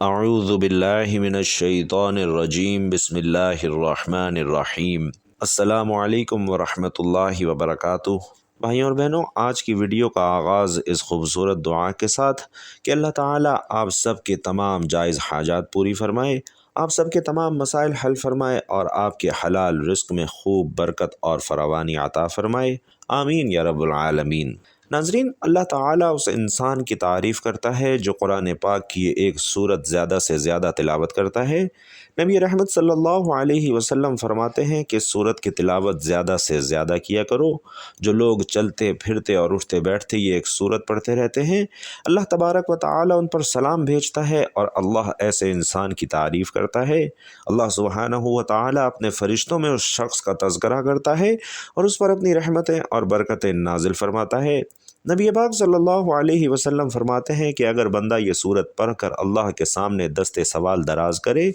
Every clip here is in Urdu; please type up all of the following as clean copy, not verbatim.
اعوذ باللہ من الشیطان الرجیم بسم اللہ الرحمن الرحیم۔ السلام علیکم ورحمۃ اللہ وبرکاتہ۔ بھائیوں اور بہنوں، آج کی ویڈیو کا آغاز اس خوبصورت دعا کے ساتھ کہ اللہ تعالیٰ آپ سب کے تمام جائز حاجات پوری فرمائے، آپ سب کے تمام مسائل حل فرمائے اور آپ کے حلال رزق میں خوب برکت اور فراوانی عطا فرمائے، آمین یا رب العالمین۔ ناظرین، اللہ تعالیٰ اس انسان کی تعریف کرتا ہے جو قرآن پاک کی ایک سورت زیادہ سے زیادہ تلاوت کرتا ہے۔ نبی رحمت صلی اللہ علیہ وسلم فرماتے ہیں کہ سورت کی تلاوت زیادہ سے زیادہ کیا کرو۔ جو لوگ چلتے پھرتے اور اٹھتے بیٹھتے یہ ایک سورت پڑھتے رہتے ہیں، اللہ تبارک و تعالیٰ ان پر سلام بھیجتا ہے اور اللہ ایسے انسان کی تعریف کرتا ہے۔ اللہ سبحانہ و تعالیٰ اپنے فرشتوں میں اس شخص کا تذکرہ کرتا ہے اور اس پر اپنی رحمتیں اور برکتیں نازل فرماتا ہے۔ نبی پاک صلی اللہ علیہ وسلم فرماتے ہیں کہ اگر بندہ یہ سورت پڑھ کر اللہ کے سامنے دست سوال دراز کرے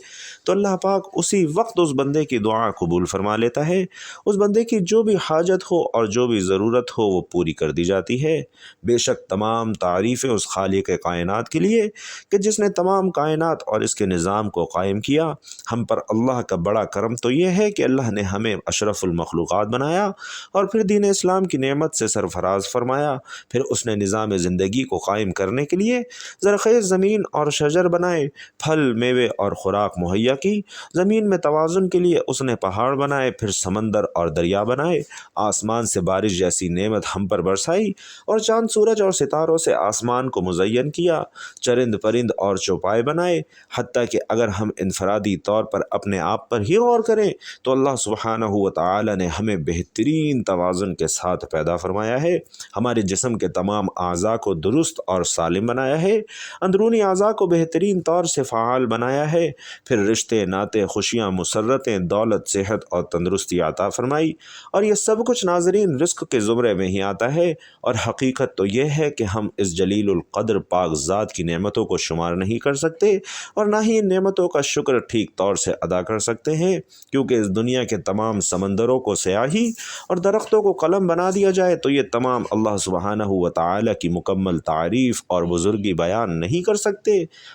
تو اللہ پاک اسی وقت اس بندے کی دعا قبول فرما لیتا ہے۔ اس بندے کی جو بھی حاجت ہو اور جو بھی ضرورت ہو وہ پوری کر دی جاتی ہے۔ بے شک تمام تعریفیں اس خالق کائنات کے لیے کہ جس نے تمام کائنات اور اس کے نظام کو قائم کیا۔ ہم پر اللہ کا بڑا کرم تو یہ ہے کہ اللہ نے ہمیں اشرف المخلوقات بنایا اور پھر دین اسلام کی نعمت سے سرفراز فرمایا۔ پھر اس نے نظام زندگی کو قائم کرنے کے لیے زرخیز زمین اور شجر بنائے، پھل میوے اور خوراک مہیا کی۔ زمین میں توازن کے لیے اس نے پہاڑ بنائے، پھر سمندر اور دریا بنائے۔ آسمان سے بارش جیسی نعمت ہم پر برسائی اور چاند سورج اور ستاروں سے آسمان کو مزین کیا۔ چرند پرند اور چوپائے بنائے، حتیٰ کہ اگر ہم انفرادی طور پر اپنے آپ پر ہی غور کریں تو اللہ سبحانہ و تعالی نے ہمیں بہترین توازن کے ساتھ پیدا فرمایا ہے۔ ہمارے جسم کے تمام اعضاء کو درست اور سالم بنایا ہے، اندرونی اعضاء کو بہترین طور سے فعال بنایا ہے، پھر رشتے ناطے خوشیاں مسرتیں دولت صحت اور تندرستی عطا فرمائی، اور یہ سب کچھ ناظرین رزق کے زمرے میں ہی آتا ہے۔ اور حقیقت تو یہ ہے کہ ہم اس جلیل القدر پاک ذات کی نعمتوں کو شمار نہیں کر سکتے اور نہ ہی ان نعمتوں کا شکر ٹھیک طور سے ادا کر سکتے ہیں، کیونکہ اس دنیا کے تمام سمندروں کو سیاہی اور درختوں کو قلم بنا دیا جائے تو یہ تمام اللہ سبحانہ و تعالی کی مکمل تعریف اور بزرگی بیان نہیں کر سکتے۔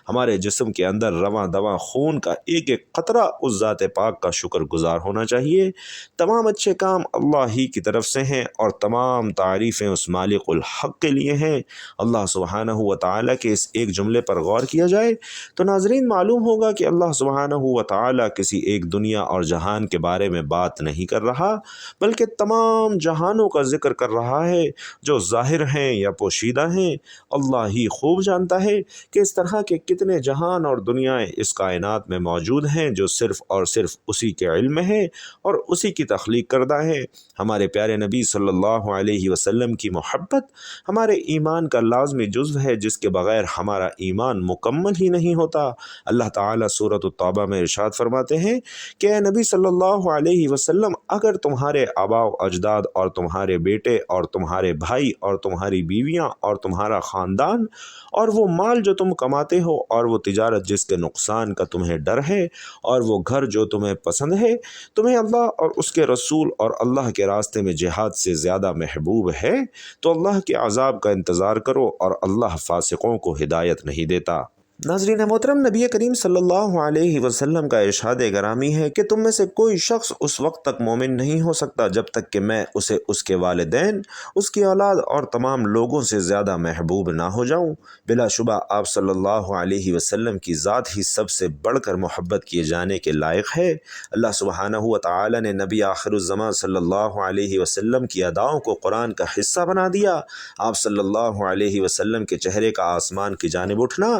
ہمارے جسم کے اندر رواں دواں خون کا ایک ایک قطرہ اس ذات پاک کا شکر گزار ہونا چاہیے۔ تمام اچھے کام اللہ ہی کی طرف سے ہیں اور تمام تعریفیں اس مالک الحق کے لیے ہیں۔ اللہ سبحانہ و تعالی کے اس ایک جملے پر غور کیا جائے تو ناظرین معلوم ہوگا کہ اللہ سبحانہ و تعالی کسی ایک دنیا اور جہان کے بارے میں بات نہیں کر رہا، بلکہ تمام جہانوں کا ذکر کر رہا ہے جو ظاہر ہیں یا پوشیدہ ہیں۔ اللہ ہی خوب جانتا ہے کہ اس طرح کے کتنے جہان اور دنیائیں اس کائنات میں موجود ہیں جو صرف اور صرف اسی کے علم میں ہے اور اسی کی تخلیق کردہ ہے۔ ہمارے پیارے نبی صلی اللہ علیہ وسلم کی محبت ہمارے ایمان کا لازمی جزو ہے، جس کے بغیر ہمارا ایمان مکمل ہی نہیں ہوتا۔ اللہ تعالیٰ سورۃ التوبہ میں ارشاد فرماتے ہیں کہ اے نبی صلی اللہ علیہ وسلم، اگر تمہارے آباء و اجداد اور تمہارے بیٹے اور تمہارے بھائی اور تمہاری بیویاں اور تمہارا خاندان اور وہ مال جو تم کماتے ہو اور وہ تجارت جس کے نقصان کا تمہیں ڈر ہے اور وہ گھر جو تمہیں پسند ہے تمہیں اللہ اور اس کے رسول اور اللہ کے راستے میں جہاد سے زیادہ محبوب ہے تو اللہ کے عذاب کا انتظار کرو، اور اللہ فاسقوں کو ہدایت نہیں دیتا۔ ناظرین محترم، نبی کریم صلی اللہ علیہ وسلم کا ارشاد گرامی ہے کہ تم میں سے کوئی شخص اس وقت تک مومن نہیں ہو سکتا جب تک کہ میں اسے اس کے والدین، اس کی اولاد اور تمام لوگوں سے زیادہ محبوب نہ ہو جاؤں۔ بلا شبہ آپ صلی اللہ علیہ وسلم کی ذات ہی سب سے بڑھ کر محبت کیے جانے کے لائق ہے۔ اللہ سبحانہ و تعالی نے نبی آخر الزمان صلی اللہ علیہ وسلم کی اداؤں کو قرآن کا حصہ بنا دیا۔ آپ صلی اللہ علیہ وسلم کے چہرے کا آسمان کی جانب اٹھنا،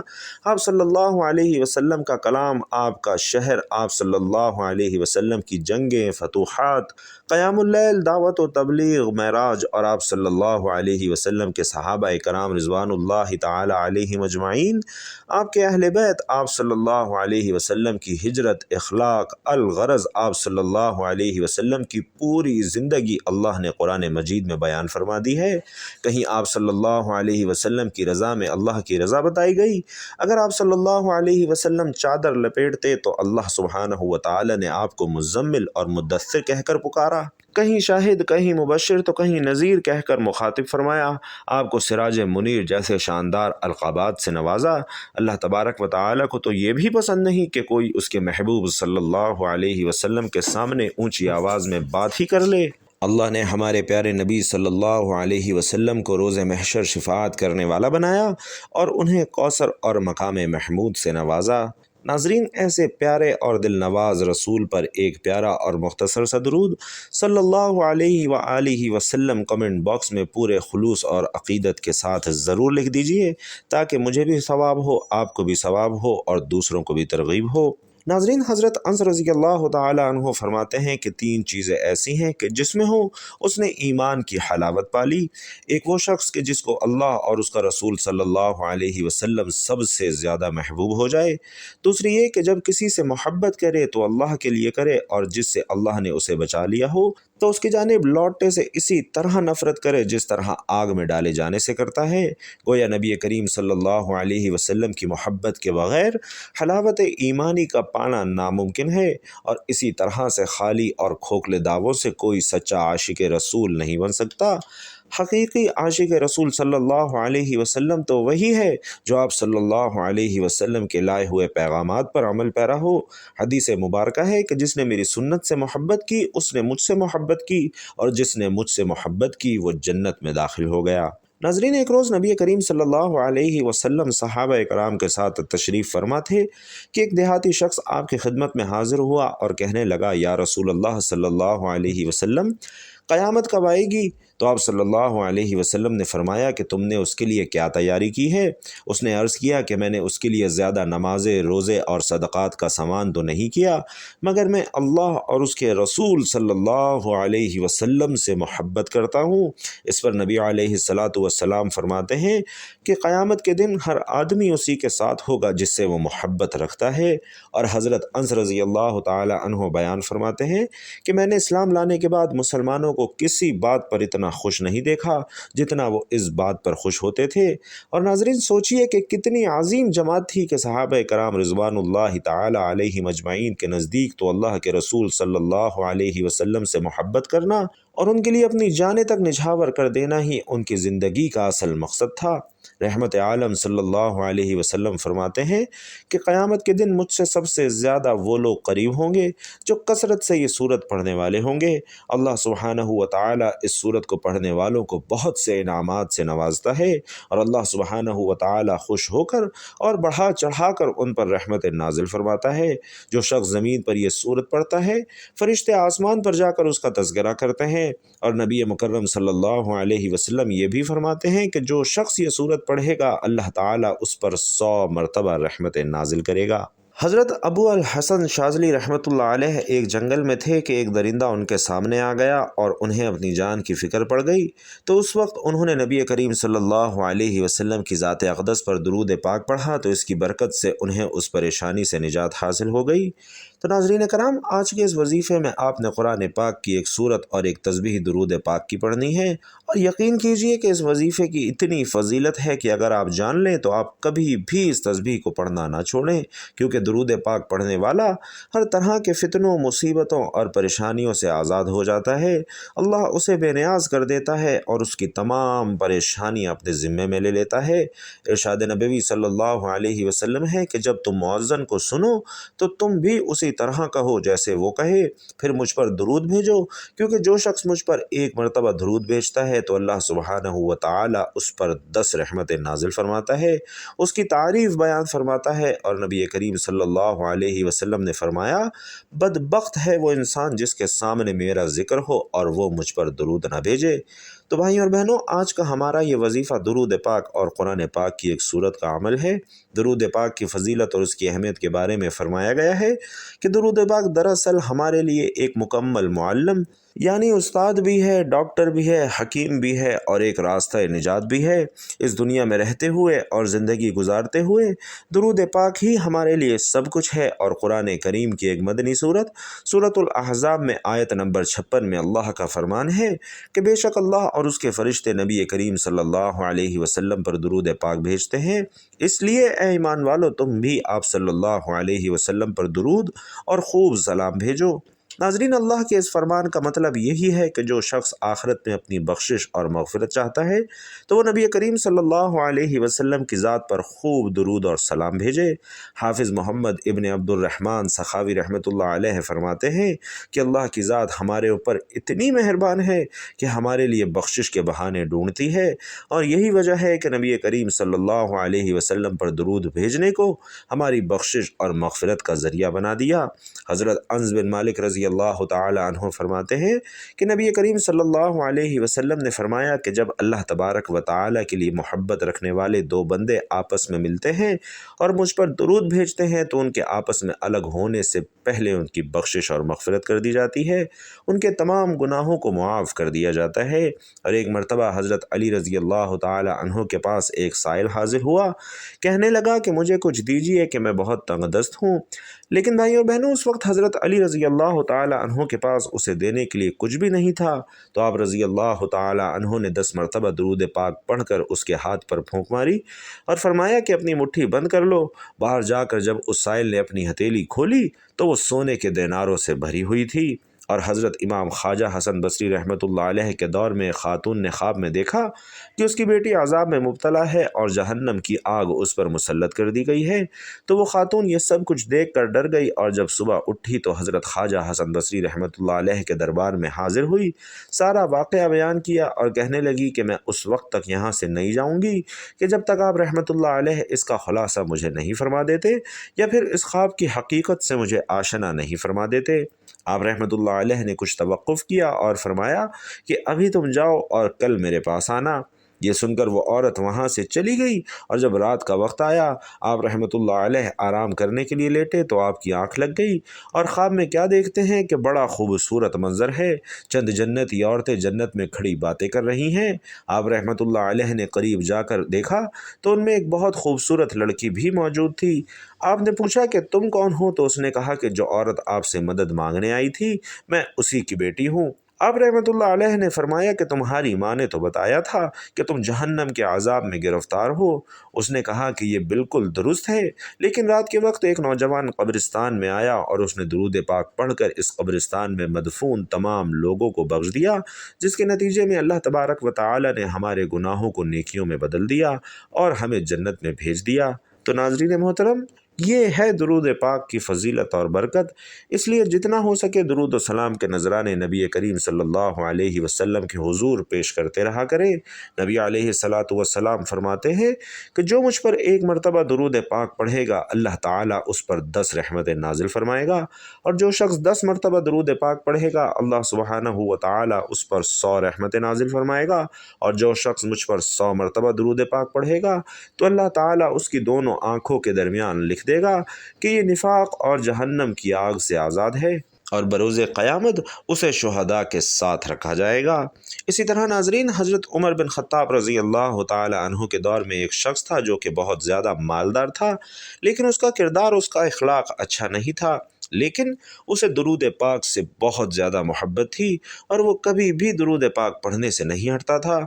آپ صلی اللہ علیہ وسلم کا کلام، آپ کا شہر، آپ صلی اللہ علیہ وسلم کی جنگیں، فتوحات، قیام اللیل، دعوت و تبلیغ، معراج، اور آپ صلی اللہ علیہ وسلم کے صحابہ کرام رضوان اللہ تعالی علیہم اجمعین، آپ کے اہل بیت، آپ صلی اللہ علیہ وسلم کی ہجرت، اخلاق، الغرض آپ صلی اللہ علیہ وسلم کی پوری زندگی اللہ نے قرآن مجید میں بیان فرما دی ہے۔ کہیں آپ صلی اللہ علیہ وسلم کی رضا میں اللہ کی رضا بتائی گئی۔ اگر آپ صلی اللہ علیہ وسلم چادر لپیٹتے تو اللہ سبحانہ و تعالی نے آپ کو مزمل اور مدثر کہہ کر پکارا۔ کہیں شاہد کہیں مبشر تو کہیں نذیر کہہ کر مخاطب فرمایا، آپ کو سراج منیر جیسے شاندار القابات سے نوازا۔ اللہ تبارک و تعالیٰ کو تو یہ بھی پسند نہیں کہ کوئی اس کے محبوب صلی اللہ علیہ وسلم کے سامنے اونچی آواز میں بات ہی کر لے۔ اللہ نے ہمارے پیارے نبی صلی اللہ علیہ وسلم کو روز محشر شفاعت کرنے والا بنایا اور انہیں کوثر اور مقام محمود سے نوازا۔ ناظرین، ایسے پیارے اور دل نواز رسول پر ایک پیارا اور مختصر سا درود صلی اللہ علیہ وآلہ وسلم کمنٹ باکس میں پورے خلوص اور عقیدت کے ساتھ ضرور لکھ دیجئے تاکہ مجھے بھی ثواب ہو، آپ کو بھی ثواب ہو اور دوسروں کو بھی ترغیب ہو۔ ناظرین، حضرت انس رضی اللہ تعالی عنہ فرماتے ہیں کہ 3 چیزیں ایسی ہیں کہ جس میں ہو اس نے ایمان کی حلاوت پالی۔ ایک وہ شخص کہ جس کو اللہ اور اس کا رسول صلی اللہ علیہ وسلم سب سے زیادہ محبوب ہو جائے۔ دوسری یہ کہ جب کسی سے محبت کرے تو اللہ کے لیے کرے، اور جس سے اللہ نے اسے بچا لیا ہو تو اس کی جانب لوٹنے سے اسی طرح نفرت کرے جس طرح آگ میں ڈالے جانے سے کرتا ہے۔ گویا نبی کریم صلی اللہ علیہ وسلم کی محبت کے بغیر حلاوت ایمانی کا پانا ناممکن ہے، اور اسی طرح سے خالی اور کھوکھلے دعووں سے کوئی سچا عاشق رسول نہیں بن سکتا۔ حقیقی عاشق رسول صلی اللہ علیہ وسلم تو وہی ہے جو آپ صلی اللہ علیہ وسلم کے لائے ہوئے پیغامات پر عمل پیرا ہو۔ حدیث مبارکہ ہے کہ جس نے میری سنت سے محبت کی اس نے مجھ سے محبت کی، اور جس نے مجھ سے محبت کی وہ جنت میں داخل ہو گیا۔ ناظرین، ایک روز نبی کریم صلی اللہ علیہ وسلم صحابہ کرام کے ساتھ تشریف فرما تھے کہ ایک دیہاتی شخص آپ کی خدمت میں حاضر ہوا اور کہنے لگا، یا رسول اللہ صلی اللہ علیہ وسلم، قیامت کب آئے گی؟ تو آپ صلی اللہ علیہ وسلم نے فرمایا کہ تم نے اس کے لیے کیا تیاری کی ہے؟ اس نے عرض کیا کہ میں نے اس کے لیے زیادہ نمازیں، روزے اور صدقات کا سامان تو نہیں کیا، مگر میں اللہ اور اس کے رسول صلی اللہ علیہ وسلم سے محبت کرتا ہوں۔ اس پر نبی علیہ السلام فرماتے ہیں کہ قیامت کے دن ہر آدمی اسی کے ساتھ ہوگا جس سے وہ محبت رکھتا ہے۔ اور حضرت انس رضی اللہ تعالی عنہ بیان فرماتے ہیں کہ میں نے اسلام لانے کے بعد مسلمانوں کو کسی بات پر اتنا خوش نہیں دیکھا جتنا وہ اس بات پر خوش ہوتے تھے۔ اور ناظرین، سوچئے کہ کتنی عظیم جماعت تھی کہ صحابہ کرام رضوان اللہ تعالی علیہم اجمعین کے نزدیک تو اللہ کے رسول صلی اللہ علیہ وسلم سے محبت کرنا اور ان کے لیے اپنی جانیں تک نچھاور کر دینا ہی ان کی زندگی کا اصل مقصد تھا۔ رحمت عالم صلی اللہ علیہ وسلم فرماتے ہیں کہ قیامت کے دن مجھ سے سب سے زیادہ وہ لوگ قریب ہوں گے جو کثرت سے یہ سورت پڑھنے والے ہوں گے۔ اللہ سبحانہ و تعالی اس سورت کو پڑھنے والوں کو بہت سے انعامات سے نوازتا ہے، اور اللہ سبحانہ و تعالی خوش ہو کر اور بڑھا چڑھا کر ان پر رحمت نازل فرماتا ہے۔ جو شخص زمین پر یہ سورت پڑھتا ہے، فرشتے آسمان پر جا کر اس کا تذکرہ کرتے ہیں، اور نبی مکرم صلی اللہ علیہ وسلم یہ بھی فرماتے ہیں کہ جو شخص یہ سورت پڑھے گا اللہ تعالیٰ اس پر 100 مرتبہ رحمت نازل کرے گا۔ حضرت ابو الحسن شاذلی رحمۃ اللہ علیہ ایک جنگل میں تھے کہ ایک درندہ ان کے سامنے آ گیا اور انہیں اپنی جان کی فکر پڑ گئی، تو اس وقت انہوں نے نبی کریم صلی اللہ علیہ وسلم کی ذات اقدس پر درود پاک پڑھا تو اس کی برکت سے انہیں اس پریشانی سے نجات حاصل ہو گئی۔ تو ناظرین کرام، آج کے اس وظیفے میں آپ نے قرآن پاک کی ایک سورت اور ایک تسبیح درود پاک کی پڑھنی ہے، اور یقین کیجئے کہ اس وظیفے کی اتنی فضیلت ہے کہ اگر آپ جان لیں تو آپ کبھی بھی اس تسبیح کو پڑھنا نہ چھوڑیں، کیونکہ درود پاک پڑھنے والا ہر طرح کے فتنوں، مصیبتوں اور پریشانیوں سے آزاد ہو جاتا ہے۔ اللہ اسے بے نیاز کر دیتا ہے اور اس کی تمام پریشانیاں اپنے ذمے میں لے لیتا ہے۔ ارشاد نبوی صلی اللہ علیہ وسلم ہے کہ جب تم مؤذن کو سنو تو تم بھی اسی طرح کہو جیسے وہ کہے، پھر مجھ پر درود بھیجو، کیونکہ جو شخص مجھ پر ایک مرتبہ درود بھیجتا ہے تو اللہ سبحانہ و تعالی اس پر 10 رحمت نازل فرماتا ہے، اس کی تعریف بیان فرماتا ہے۔ اور نبی کریم صلی اللہ علیہ وسلم نے فرمایا، بدبخت ہے وہ انسان جس کے سامنے میرا ذکر ہو اور وہ مجھ پر درود نہ بھیجے۔ تو بھائیوں اور بہنوں، آج کا ہمارا یہ وظیفہ درود پاک اور قرآن پاک کی ایک سورت کا عمل ہے۔ درود پاک کی فضیلت اور اس کی اہمیت کے بارے میں فرمایا گیا ہے کہ درود پاک دراصل ہمارے لیے ایک مکمل معلم یعنی استاد بھی ہے، ڈاکٹر بھی ہے، حکیم بھی ہے اور ایک راستہ نجات بھی ہے۔ اس دنیا میں رہتے ہوئے اور زندگی گزارتے ہوئے درود پاک ہی ہمارے لیے سب کچھ ہے۔ اور قرآن کریم کی ایک مدنی سورت الاحزاب میں آیت نمبر 56 میں اللہ کا فرمان ہے کہ بے شک اللہ اور اس کے فرشتے نبی کریم صلی اللہ علیہ وسلم پر درود پاک بھیجتے ہیں، اس لیے اے ایمان والو تم بھی آپ صلی اللہ علیہ وسلم پر درود اور خوب سلام بھیجو۔ ناظرین، اللہ کے اس فرمان کا مطلب یہی ہے کہ جو شخص آخرت میں اپنی بخشش اور مغفرت چاہتا ہے تو وہ نبی کریم صلی اللہ علیہ وسلم کی ذات پر خوب درود اور سلام بھیجے۔ حافظ محمد ابن عبد الرحمن سخاوی رحمۃ اللہ علیہ فرماتے ہیں کہ اللہ کی ذات ہمارے اوپر اتنی مہربان ہے کہ ہمارے لیے بخشش کے بہانے ڈھونڈتی ہے، اور یہی وجہ ہے کہ نبی کریم صلی اللہ علیہ وسلم پر درود بھیجنے کو ہماری بخشش اور مغفرت کا ذریعہ بنا دیا۔ حضرت انس بن مالک رضی اللہ تعالی عنہ فرماتے ہیں کہ نبی کریم صلی اللہ علیہ وسلم نے فرمایا کہ جب اللہ تبارک و تعالی کے لیے محبت رکھنے والے دو بندے آپس میں ملتے ہیں اور مجھ پر درود بھیجتے ہیں تو ان کے آپس میں الگ ہونے سے پہلے ان کی بخشش اور مغفرت کر دی جاتی ہے، ان کے تمام گناہوں کو معاف کر دیا جاتا ہے۔ اور ایک مرتبہ حضرت علی رضی اللہ تعالی عنہ کے پاس ایک سائل حاضر ہوا، کہنے لگا کہ مجھے کچھ دیجیے کہ میں بہت تنگ دست ہوں۔ لیکن بھائیوں اور بہنوں، اس وقت حضرت علی رضی اللہ تعالی عنہ کے پاس اسے دینے کے لیے کچھ بھی نہیں تھا، تو آپ رضی اللہ تعالی عنہ نے 10 مرتبہ درود پاک پڑھ کر اس کے ہاتھ پر پھونک ماری اور فرمایا کہ اپنی مٹھی بند کر لو۔ باہر جا کر جب اس سائل نے اپنی ہتھیلی کھولی تو وہ سونے کے دیناروں سے بھری ہوئی تھی۔ اور حضرت امام خواجہ حسن بصری رحمۃ اللہ علیہ کے دور میں خاتون نے خواب میں دیکھا کہ اس کی بیٹی عذاب میں مبتلا ہے اور جہنم کی آگ اس پر مسلط کر دی گئی ہے، تو وہ خاتون یہ سب کچھ دیکھ کر ڈر گئی، اور جب صبح اٹھی تو حضرت خواجہ حسن بصری رحمۃ اللہ علیہ کے دربار میں حاضر ہوئی، سارا واقعہ بیان کیا اور کہنے لگی کہ میں اس وقت تک یہاں سے نہیں جاؤں گی کہ جب تک آپ رحمۃ اللہ علیہ اس کا خلاصہ مجھے نہیں فرما دیتے یا پھر اس خواب کی حقیقت سے مجھے آشنا نہیں فرما دیتے۔ آپ رحمۃ اللہ علیہ نے کچھ توقف کیا اور فرمایا کہ ابھی تم جاؤ اور کل میرے پاس آنا۔ یہ سن کر وہ عورت وہاں سے چلی گئی، اور جب رات کا وقت آیا آپ رحمۃ اللہ علیہ آرام کرنے کے لیے لیٹے تو آپ کی آنکھ لگ گئی، اور خواب میں کیا دیکھتے ہیں کہ بڑا خوبصورت منظر ہے، چند جنتی عورتیں جنت میں کھڑی باتیں کر رہی ہیں۔ آپ رحمۃ اللہ علیہ نے قریب جا کر دیکھا تو ان میں ایک بہت خوبصورت لڑکی بھی موجود تھی۔ آپ نے پوچھا کہ تم کون ہو؟ تو اس نے کہا کہ جو عورت آپ سے مدد مانگنے آئی تھی میں اسی کی بیٹی ہوں۔ آپ رحمۃ اللہ علیہ نے فرمایا کہ تمہاری ماں نے تو بتایا تھا کہ تم جہنم کے عذاب میں گرفتار ہو۔ اس نے کہا کہ یہ بالکل درست ہے، لیکن رات کے وقت ایک نوجوان قبرستان میں آیا اور اس نے درود پاک پڑھ کر اس قبرستان میں مدفون تمام لوگوں کو بخش دیا، جس کے نتیجے میں اللہ تبارک و تعالی نے ہمارے گناہوں کو نیکیوں میں بدل دیا اور ہمیں جنت میں بھیج دیا۔ تو ناظرین محترم، یہ ہے درود پاک کی فضیلت اور برکت، اس لیے جتنا ہو سکے درود و سلام کے نذرانے نبی کریم صلی اللہ علیہ وسلم کے حضور پیش کرتے رہا کریں۔ نبی علیہ الصلاۃ والسلام فرماتے ہیں کہ جو مجھ پر ایک مرتبہ درود پاک پڑھے گا اللہ تعالیٰ اس پر 10 رحمتیں نازل فرمائے گا، اور جو شخص 10 مرتبہ درود پاک پڑھے گا اللہ سبحانہ و تعالیٰ اس پر 100 رحمتیں نازل فرمائے گا، اور جو شخص مجھ پر 100 مرتبہ درود پاک پڑھے گا تو اللہ تعالیٰ اس کی دونوں آنکھوں کے درمیان لکھ دے گا کہ یہ نفاق اور جہنم کی آگ سے آزاد ہے، اور بروز قیامت اسے شہداء کے ساتھ رکھا جائے گا۔ اسی طرح ناظرین، حضرت عمر بن خطاب رضی اللہ تعالی عنہ کے دور میں ایک شخص تھا جو کہ بہت زیادہ مالدار تھا، لیکن اس کا کردار، اس کا اخلاق اچھا نہیں تھا، لیکن اسے درود پاک سے بہت زیادہ محبت تھی اور وہ کبھی بھی درود پاک پڑھنے سے نہیں ہٹتا تھا۔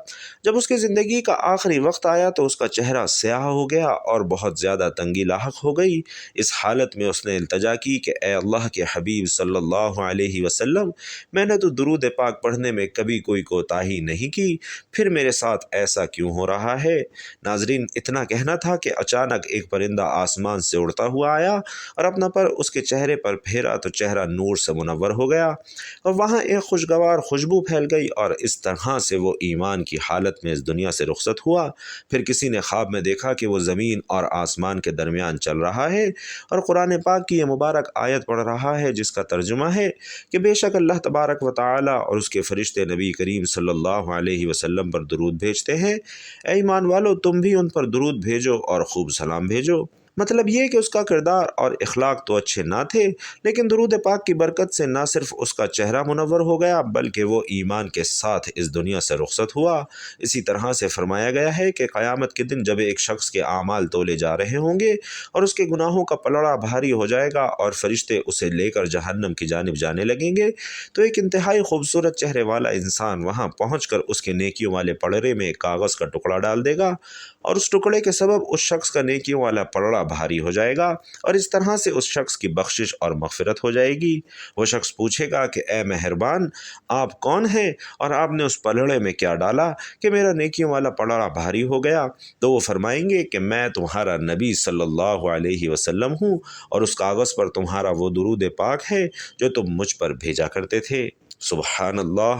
جب اس کی زندگی کا آخری وقت آیا تو اس کا چہرہ سیاہ ہو گیا اور بہت زیادہ تنگی لاحق ہو گئی۔ اس حالت میں اس نے التجا کی کہ اے اللہ کے حبیب صلی اللہ علیہ وسلم، میں نے تو درود پاک پڑھنے میں کبھی کوئی کوتاہی نہیں کی، پھر میرے ساتھ ایسا کیوں ہو رہا ہے؟ ناظرین، اتنا کہنا تھا کہ اچانک ایک پرندہ آسمان سے اڑتا ہوا آیا اور اپنا پر اس کے چہرے پر پھیرا تو چہرہ نور سے منور ہو گیا، اور وہاں ایک خوشگوار خوشبو پھیل گئی، اور اس طرح سے وہ ایمان کی حالت میں اس دنیا سے رخصت ہوا۔ پھر کسی نے خواب میں دیکھا کہ وہ زمین اور آسمان کے درمیان چل رہا ہے اور قرآن پاک کی یہ مبارک آیت پڑھ رہا ہے جس کا ترجمہ ہے کہ بے شک اللہ تبارک و تعالی اور اس کے فرشتے نبی کریم صلی اللہ علیہ وسلم پر درود بھیجتے ہیں، اے ایمان والو تم بھی ان پر درود بھیجو اور خوب سلام بھیجو۔ مطلب یہ کہ اس کا کردار اور اخلاق تو اچھے نہ تھے، لیکن درود پاک کی برکت سے نہ صرف اس کا چہرہ منور ہو گیا بلکہ وہ ایمان کے ساتھ اس دنیا سے رخصت ہوا۔ اسی طرح سے فرمایا گیا ہے کہ قیامت کے دن جب ایک شخص کے اعمال تولے جا رہے ہوں گے اور اس کے گناہوں کا پلڑا بھاری ہو جائے گا اور فرشتے اسے لے کر جہنم کی جانب جانے لگیں گے، تو ایک انتہائی خوبصورت چہرے والا انسان وہاں پہنچ کر اس کے نیکیوں والے پلڑے میں ایک کاغذ کا ٹکڑا ڈال دے گا، اور اس ٹکڑے کے سبب اس شخص کا نیکیوں والا پلڑا پلڑا بھاری ہو جائے گا اور اس طرح سے اس شخص کی بخشش اور مغفرت ہو جائے گی۔ وہ شخص پوچھے گا کہ اے مہربان، آپ کون ہیں اور آپ نے اس پلڑے میں کیا ڈالا کہ میرا نیکیوں والا پلڑا بھاری ہو گیا؟ تو وہ فرمائیں گے کہ میں تمہارا نبی صلی اللہ علیہ وسلم ہوں اور اس کاغذ پر تمہارا وہ درود پاک ہے جو تم مجھ پر بھیجا کرتے تھے۔ سبحان اللہ۔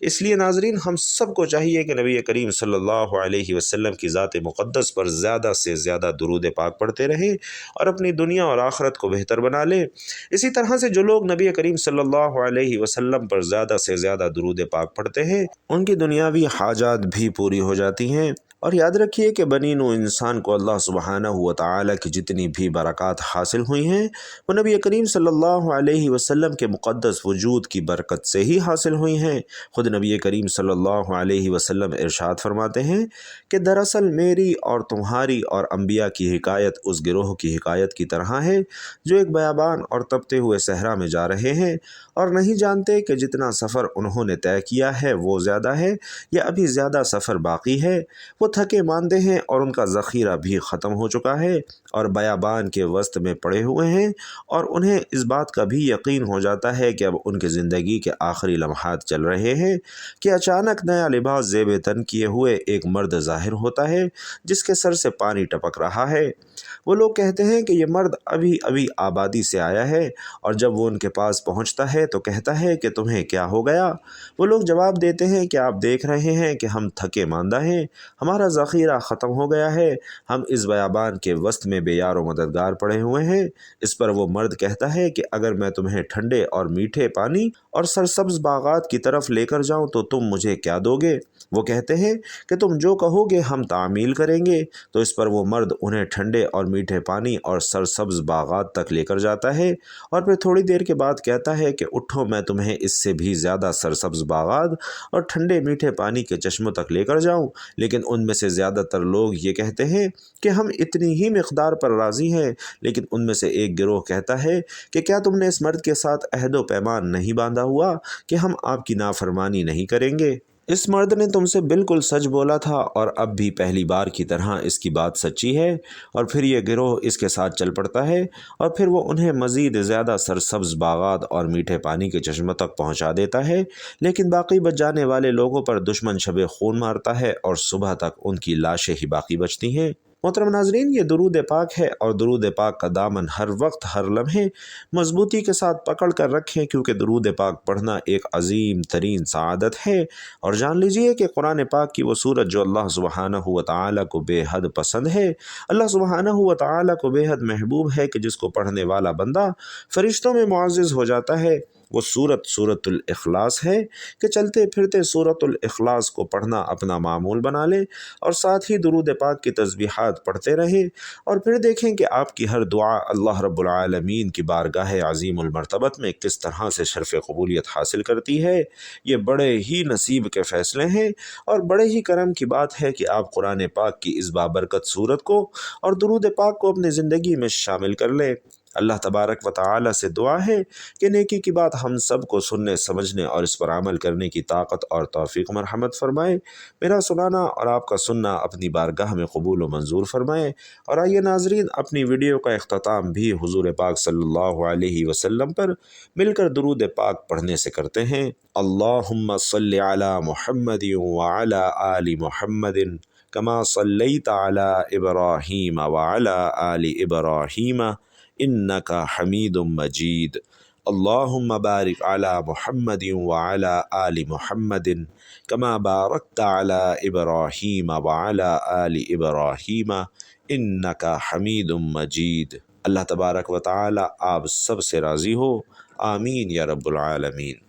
اس لیے ناظرین، ہم سب کو چاہیے کہ نبی کریم صلی اللہ علیہ وسلم کی ذات مقدس پر زیادہ سے زیادہ درود پاک پڑھتے رہیں اور اپنی دنیا اور آخرت کو بہتر بنا لیں۔ اسی طرح سے جو لوگ نبی کریم صلی اللہ علیہ وسلم پر زیادہ سے زیادہ درود پاک پڑھتے ہیں ان کی دنیاوی حاجات بھی پوری ہو جاتی ہیں۔ اور یاد رکھیے کہ بنی نوع انسان کو اللہ سبحانہ و تعالیٰ کی جتنی بھی برکات حاصل ہوئی ہیں وہ نبی کریم صلی اللہ علیہ وسلم کے مقدس وجود کی برکت سے ہی حاصل ہوئی ہیں۔ خود نبی کریم صلی اللہ علیہ وسلم ارشاد فرماتے ہیں کہ دراصل میری اور تمہاری اور انبیاء کی حکایت اس گروہ کی حکایت کی طرح ہے جو ایک بیابان اور تپتے ہوئے صحرا میں جا رہے ہیں اور نہیں جانتے کہ جتنا سفر انہوں نے طے کیا ہے وہ زیادہ ہے یا ابھی زیادہ سفر باقی ہے۔ وہ تھکے ماندے ہیں اور ان کا ذخیرہ بھی ختم ہو چکا ہے اور بیابان کے وسط میں پڑے ہوئے ہیں اور انہیں اس بات کا بھی یقین ہو جاتا ہے کہ اب ان کی زندگی کے آخری لمحات چل رہے ہیں کہ اچانک نیا لباس زیب تن کیے ہوئے ایک مرد ظاہر ہوتا ہے جس کے سر سے پانی ٹپک رہا ہے۔ وہ لوگ کہتے ہیں کہ یہ مرد ابھی ابھی آبادی سے آیا ہے اور جب وہ ان کے پاس پہنچتا ہے تو کہتا ہے کہ تمہیں کیا ہو گیا؟ وہ لوگ جواب دیتے ہیں کہ آپ دیکھ رہے ہیں کہ ہم تھکے ماندہ ہیں، ہمارا ذخیرہ ختم ہو گیا ہے، ہم اس بیابان کے وسط میں بے یار و مددگار پڑے ہوئے ہیں۔ اس پر وہ مرد کہتا ہے کہ اگر میں تمہیں ٹھنڈے اور میٹھے پانی اور سرسبز باغات کی طرف لے کر جاؤں تو تم مجھے کیا دو گے؟ وہ کہتے ہیں کہ تم جو کہو گے ہم تعمیل کریں گے۔ تو اس پر وہ مرد انہیں ٹھنڈے اور میٹھے پانی اور سرسبز باغات تک لے کر جاتا ہے اور پھر تھوڑی دیر کے بعد کہتا ہے کہ اٹھو، میں تمہیں اس سے بھی زیادہ سرسبز باغات اور ٹھنڈے میٹھے پانی کے چشموں تک لے کر جاؤں۔ لیکن ان میں سے زیادہ تر لوگ یہ کہتے ہیں کہ ہم اتنی ہی مقدار پر راضی ہیں۔ لیکن ان میں سے ایک گروہ کہتا ہے کہ کیا تم نے اس مرد کے ساتھ عہد و پیمان نہیں باندھا ہوا کہ ہم آپ کی نافرمانی نہیں کریں گے؟ اس مرد نے تم سے بالکل سچ بولا تھا اور اب بھی پہلی بار کی طرح اس کی بات سچی ہے۔ اور پھر یہ گروہ اس کے ساتھ چل پڑتا ہے اور پھر وہ انہیں مزید زیادہ سرسبز باغات اور میٹھے پانی کے چشموں تک پہنچا دیتا ہے، لیکن باقی بچ جانے والے لوگوں پر دشمن شب خون مارتا ہے اور صبح تک ان کی لاشیں ہی باقی بچتی ہیں۔ محترم ناظرین، یہ درود پاک ہے اور درود پاک کا دامن ہر وقت ہر لمحے مضبوطی کے ساتھ پکڑ کر رکھیں، کیونکہ درود پاک پڑھنا ایک عظیم ترین سعادت ہے۔ اور جان لیجئے کہ قرآن پاک کی وہ صورت جو اللہ سبحانہ و تعالیٰ کو بے حد پسند ہے، اللہ سبحانہ و تعالیٰ کو بے حد محبوب ہے کہ جس کو پڑھنے والا بندہ فرشتوں میں معزز ہو جاتا ہے، وہ سورۃ الاخلاص ہے کہ چلتے پھرتے سورۃ الاخلاص کو پڑھنا اپنا معمول بنا لیں اور ساتھ ہی درود پاک کی تسبیحات پڑھتے رہیں اور پھر دیکھیں کہ آپ کی ہر دعا اللہ رب العالمین کی بارگاہ عظیم المرتبت میں کس طرح سے شرف قبولیت حاصل کرتی ہے۔ یہ بڑے ہی نصیب کے فیصلے ہیں اور بڑے ہی کرم کی بات ہے کہ آپ قرآن پاک کی اس بابرکت سورت کو اور درود پاک کو اپنی زندگی میں شامل کر لیں۔ اللہ تبارک و تعالی سے دعا ہے کہ نیکی کی بات ہم سب کو سننے، سمجھنے اور اس پر عمل کرنے کی طاقت اور توفیق مرحمت فرمائے۔ میرا سنانا اور آپ کا سننا اپنی بارگاہ میں قبول و منظور فرمائے۔ اور آئیے ناظرین، اپنی ویڈیو کا اختتام بھی حضور پاک صلی اللہ علیہ وسلم پر مل کر درود پاک پڑھنے سے کرتے ہیں۔ اللہم صلی علی محمد وعلی آل محمد کما صلیت علی ابراہیم وعلی آل ابراہیم انک حمید مجید۔ اللہم بارک علی محمد وعلی آل محمد کما بارکت علی ابراہیم وعلی آل ابراہیم انک حمید مجید۔ اللہ تبارک و تعالی آپ سب سے راضی ہو، آمین یا رب العالمین۔